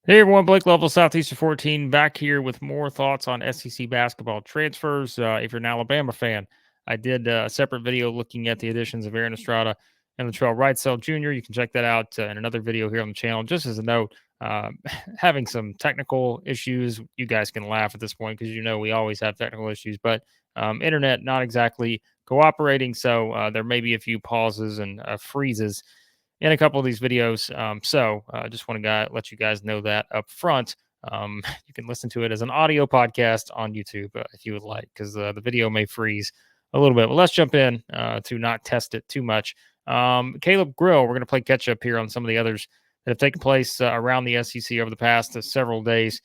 Hey everyone, Blake Lovell, Southeastern 14, back here with more thoughts on SEC basketball transfers. If you're an Alabama fan, I did a separate video looking at the additions of Aaron Estrada and Latrell Wrightsell Jr. You can check that out in another video here on the channel. Just as a note, having some technical issues. You guys can laugh at this point because you know we always have technical issues, but internet not exactly cooperating. So there may be a few pauses and freezes in a couple of these videos. So just want to let you guys know that up front. You can listen to it as an audio podcast on YouTube if you would like, because the video may freeze a little bit. But let's jump in to not test it too much. Caleb Grill, we're going to play catch up here on some of the others that have taken place around the SEC over the past several days.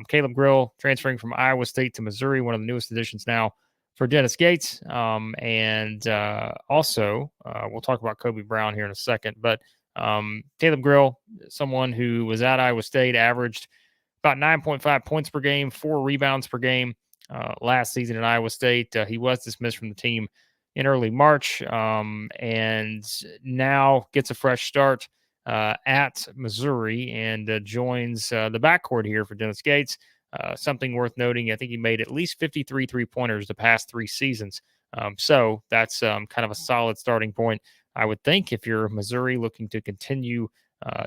Caleb Grill transferring from Iowa State to Missouri, one of the newest additions now for Dennis Gates. And also, we'll talk about Kobe Brown here in a second. But Caleb Grill, someone who was at Iowa State, averaged about 9.5 points per game, 4 rebounds per game last season at Iowa State. He was dismissed from the team in early March and now gets a fresh start at Missouri and joins the backcourt here for Dennis Gates. Something worth noting, I think he made at least 53 3-pointers the past 3 seasons. So that's kind of a solid starting point, I would think, if you're Missouri looking to continue,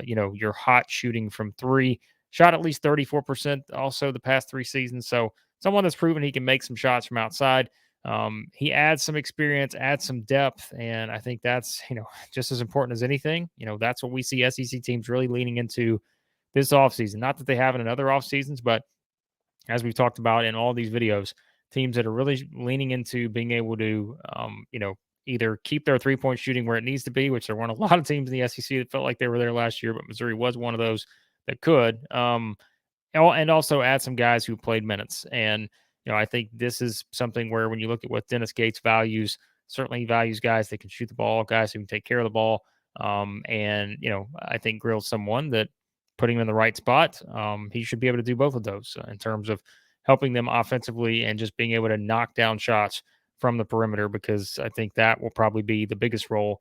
your hot shooting from three. Shot at least 34% also the past 3 seasons. So someone that's proven he can make some shots from outside. He adds some experience, adds some depth, and I think that's just as important as anything. That's what we see SEC teams really leaning into this offseason. Not that they haven't in other off seasons, but as we've talked about in all these videos, teams that are really leaning into being able to, either keep their 3-point shooting where it needs to be, which there weren't a lot of teams in the SEC that felt like they were there last year, but Missouri was one of those that could. And also add some guys who played minutes. And, I think this is something where when you look at what Dennis Gates values, certainly he values guys that can shoot the ball, guys who can take care of the ball. I think Grill's someone that putting him in the right spot, he should be able to do both of those in terms of helping them offensively and just being able to knock down shots from the perimeter, because I think that will probably be the biggest role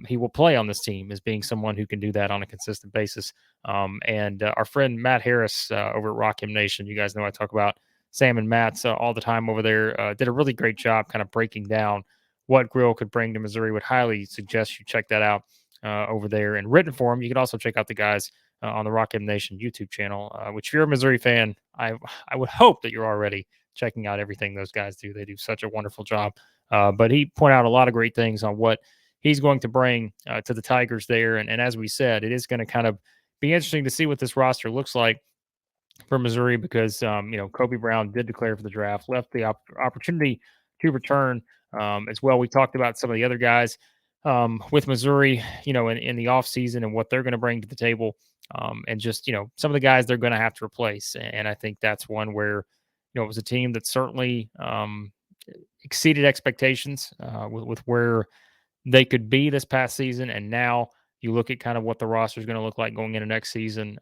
he will play on this team, is being someone who can do that on a consistent basis. And our friend Matt Harris over at Rock M Nation, you guys know I talk about Sam and Matt's all the time over there, did a really great job kind of breaking down what Grill could bring to Missouri. Would highly suggest you check that out over there in written form. You can also check out the guys on the Rock M Nation YouTube channel, which if you're a Missouri fan, I would hope that you're already checking out everything those guys do. They do such a wonderful job. But he pointed out a lot of great things on what he's going to bring to the Tigers there. And as we said, it is going to kind of be interesting to see what this roster looks like for Missouri, because Kobe Brown did declare for the draft, left the opportunity to return as well. We talked about some of the other guys with Missouri, in the offseason and what they're going to bring to the table, and just some of the guys they're going to have to replace. And I think that's one where it was a team that certainly exceeded expectations with where they could be this past season. And now you look at kind of what the roster is going to look like going into next season.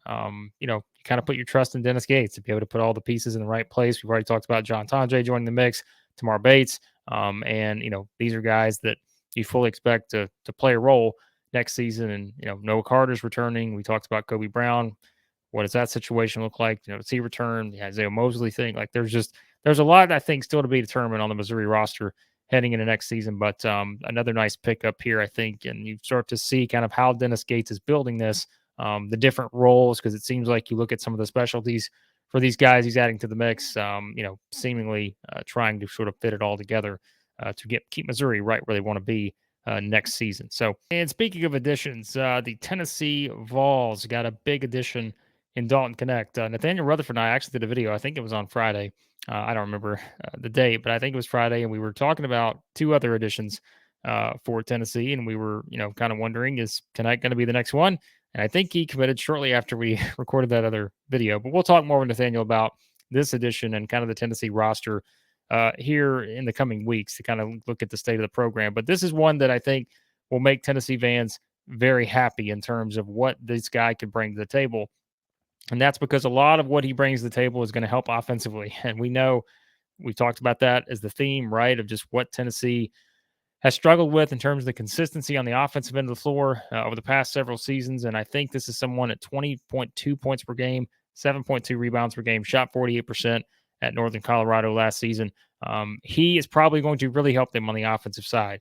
You kind of put your trust in Dennis Gates to be able to put all the pieces in the right place. We've already talked about John Tonje joining the mix, Tamar Bates. And these are guys that you fully expect to play a role next season. And, Noah Carter's returning. We talked about Kobe Brown. What does that situation look like? Does he return? The Isaiah Mosley thing. Like there's a lot, I think, still to be determined on the Missouri roster heading into next season. But another nice pickup here, I think, and you start to see kind of how Dennis Gates is building this, the different roles, because it seems like you look at some of the specialties for these guys he's adding to the mix, seemingly trying to sort of fit it all together to keep Missouri right where they want to be next season. So, and speaking of additions, the Tennessee Vols got a big addition in Dalton Connect. Nathaniel Rutherford and I actually did a video. I think it was on Friday. I don't remember the date, but I think it was Friday, and we were talking about two other additions for Tennessee, and we were, kind of wondering, is Connect going to be the next one? And I think he committed shortly after we recorded that other video. But we'll talk more with Nathaniel about this edition and kind of the Tennessee roster here in the coming weeks to kind of look at the state of the program. But this is one that I think will make Tennessee fans very happy in terms of what this guy could bring to the table. And that's because a lot of what he brings to the table is going to help offensively. And we know we talked about that as the theme, right, of just what Tennessee has struggled with in terms of the consistency on the offensive end of the floor over the past several seasons. And I think this is someone at 20.2 points per game, 7.2 rebounds per game, shot 48% at Northern Colorado last season. He is probably going to really help them on the offensive side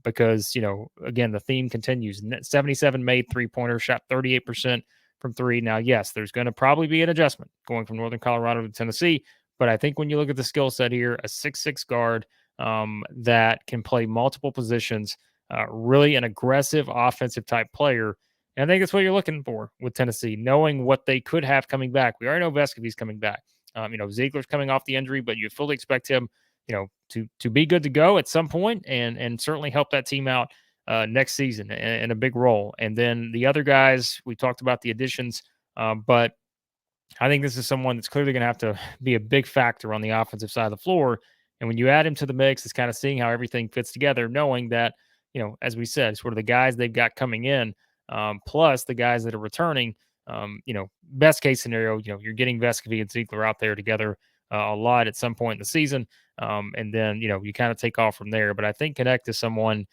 because, again, the theme continues. 77 made three-pointers, shot 38% from three. Now, yes, there's going to probably be an adjustment going from Northern Colorado to Tennessee. But I think when you look at the skill set here, a 6'6" guard that can play multiple positions, really an aggressive offensive type player. And I think that's what you're looking for with Tennessee, knowing what they could have coming back. We already know Vescovi's coming back. Ziegler's coming off the injury, but you fully expect him, to be good to go at some point and certainly help that team out next season in a big role. And then the other guys, we talked about the additions, but I think this is someone that's clearly going to have to be a big factor on the offensive side of the floor. And when you add him to the mix, it's kind of seeing how everything fits together, knowing that, as we said, sort of the guys they've got coming in, plus the guys that are returning. Best case scenario, you're getting Vescovi and Ziegler out there together a lot at some point in the season. And then, you kind of take off from there. But I think Connect is someone,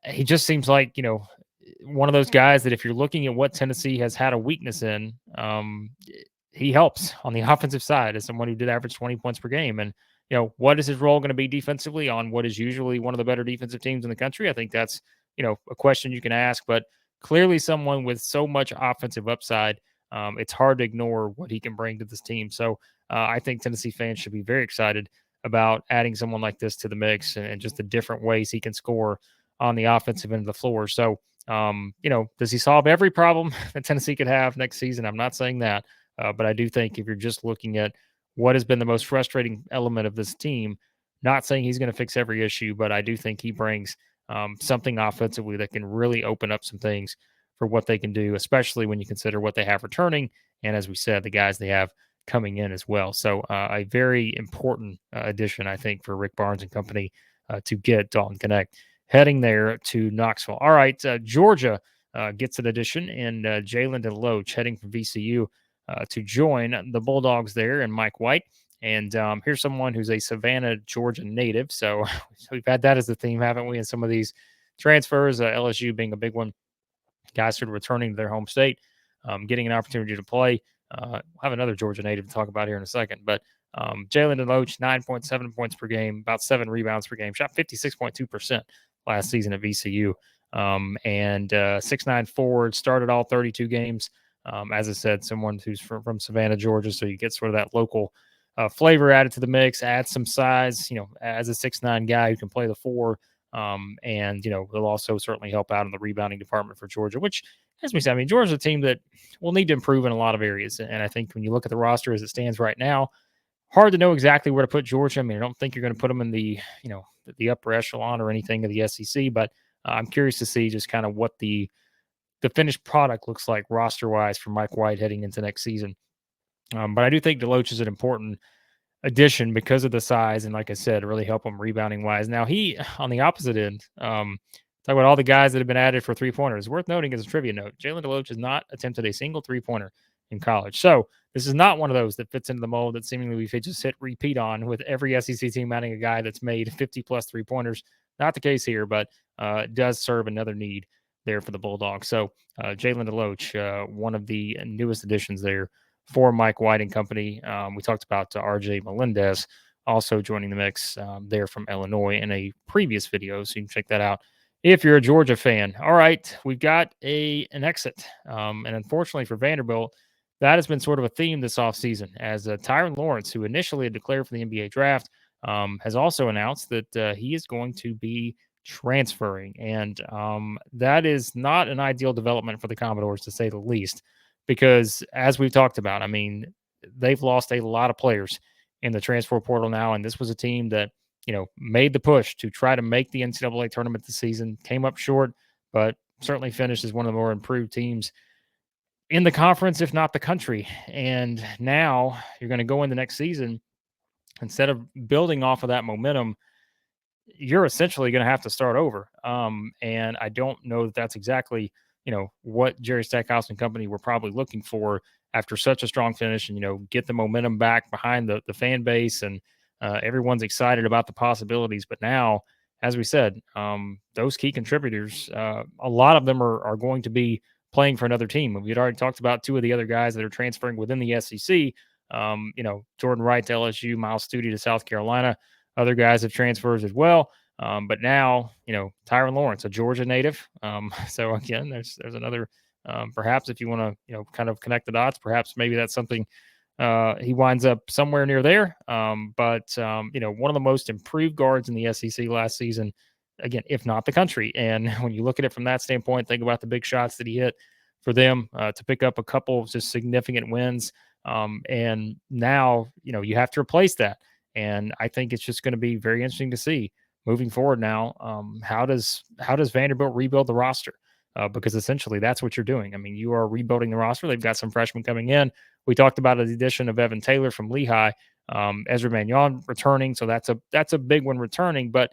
he just seems like, one of those guys that if you're looking at what Tennessee has had a weakness in, he helps on the offensive side as someone who did average 20 points per game. And, what is his role going to be defensively on what is usually one of the better defensive teams in the country? I think that's, a question you can ask, but clearly someone with so much offensive upside, it's hard to ignore what he can bring to this team. So I think Tennessee fans should be very excited about adding someone like this to the mix and just the different ways he can score on the offensive end of the floor. So, does he solve every problem that Tennessee could have next season? I'm not saying that, but I do think if you're just looking at what has been the most frustrating element of this team, not saying he's going to fix every issue, but I do think he brings something offensively that can really open up some things for what they can do, especially when you consider what they have returning. And as we said, the guys they have coming in as well. So a very important addition, I think, for Rick Barnes and company to get Dalton Connect heading there to Knoxville. All right, Georgia gets an addition, and Jalen DeLoach heading from VCU to join the Bulldogs there, and Mike White. And here's someone who's a Savannah, Georgia native. So we've had that as the theme, haven't we, in some of these transfers, LSU being a big one. Guys sort of returning to their home state, getting an opportunity to play. We'll have another Georgia native to talk about here in a second. But Jalen DeLoach, 9.7 points per game, about 7 rebounds per game, shot 56.2% last season at VCU. And 6'9" forward, started all 32 games. As I said, someone who's from Savannah, Georgia, so you get sort of that local flavor added to the mix, add some size, as a 6'9" guy who can play the 4. And, will also certainly help out in the rebounding department for Georgia, which, as we said, Georgia's a team that will need to improve in a lot of areas. And I think when you look at the roster as it stands right now, hard to know exactly where to put Georgia. I don't think you're going to put them in the, the upper echelon or anything of the SEC, but I'm curious to see just kind of what the finished product looks like roster-wise for Mike White heading into next season. But I do think DeLoach is an important addition because of the size, and like I said, really help him rebounding-wise. Now, he, on the opposite end, talk about all the guys that have been added for three-pointers. Worth noting as a trivia note, Jalen DeLoach has not attempted a single three-pointer in college. So this is not one of those that fits into the mold that seemingly we could just hit repeat on with every SEC team adding a guy that's made 50-plus three-pointers. Not the case here, but it does serve another need there for the Bulldogs. So Jalen DeLoach, one of the newest additions there for Mike White and company. We talked about RJ Melendez also joining the mix there from Illinois in a previous video, so you can check that out if you're a Georgia fan. All right, we've got an exit, and unfortunately for Vanderbilt, that has been sort of a theme this offseason, as Tyrin Lawrence, who initially had declared for the NBA draft, has also announced that he is going to be transferring. And that is not an ideal development for the Commodores, to say the least, because as we've talked about, they've lost a lot of players in the transfer portal now. And this was a team that, made the push to try to make the NCAA tournament this season, came up short, but certainly finished as one of the more improved teams in the conference, if not the country. And now you're going to go in the next season, instead of building off of that momentum, you're essentially going to have to start over. And I don't know that that's exactly, what Jerry Stackhouse and company were probably looking for after such a strong finish, and, get the momentum back behind the fan base, and everyone's excited about the possibilities. But now, as we said, those key contributors, a lot of them are going to be playing for another team. We'd already talked about two of the other guys that are transferring within the SEC. Jordan Wright to LSU, Miles Studi to South Carolina. Other guys have transfers as well. But now, Tyrin Lawrence, a Georgia native. So again, there's another, perhaps if you want to, kind of connect the dots, perhaps maybe that's something he winds up somewhere near there. But one of the most improved guards in the SEC last season, again, if not the country. And when you look at it from that standpoint, think about the big shots that he hit for them to pick up a couple of just significant wins. And now, you have to replace that. And I think it's just going to be very interesting to see moving forward now. How does Vanderbilt rebuild the roster? Because essentially that's what you're doing. I mean, you are rebuilding the roster. They've got some freshmen coming in. We talked about the addition of Evan Taylor from Lehigh, Ezra Mannion returning. So that's a big one returning. But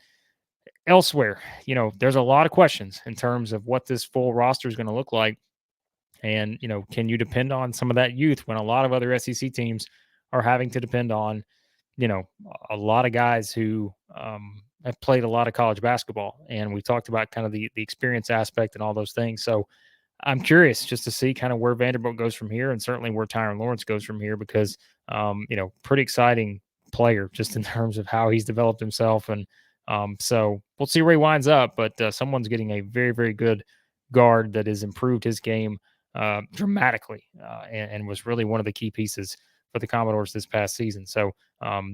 elsewhere, there's a lot of questions in terms of what this full roster is going to look like. And, can you depend on some of that youth when a lot of other SEC teams are having to depend on, a lot of guys who have played a lot of college basketball. And we talked about kind of the experience aspect and all those things. So I'm curious just to see kind of where Vanderbilt goes from here, and certainly where Tyrin Lawrence goes from here, because, pretty exciting player just in terms of how he's developed himself. And so we'll see where he winds up, but someone's getting a very, very good guard that has improved his game dramatically and was really one of the key pieces for the Commodores this past season. So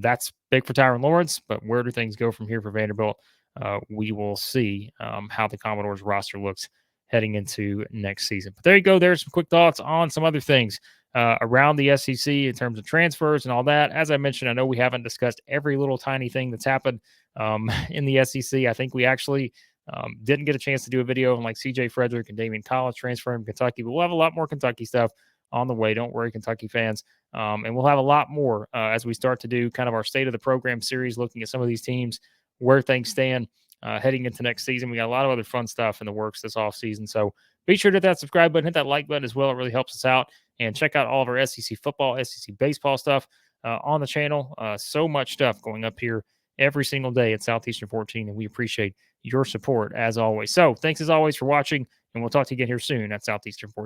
that's big for Tyrin Lawrence, but where do things go from here for Vanderbilt? We will see how the Commodores roster looks heading into next season. But there you go. There's some quick thoughts on some other things around the SEC in terms of transfers and all that. As I mentioned, I know we haven't discussed every little tiny thing that's happened in the SEC. I think we actually didn't get a chance to do a video on like CJ Frederick and Damian Collins transferring from Kentucky, but we'll have a lot more Kentucky stuff on the way. Don't worry, Kentucky fans. And we'll have a lot more as we start to do kind of our state of the program series, looking at some of these teams, where things stand heading into next season. We got a lot of other fun stuff in the works this off season. So be sure to hit that subscribe button, hit that like button as well. It really helps us out. And check out all of our SEC football, SEC baseball stuff on the channel. So much stuff going up here every single day at Southeastern 14, and we appreciate your support as always. So thanks as always for watching, and we'll talk to you again here soon at Southeastern 14.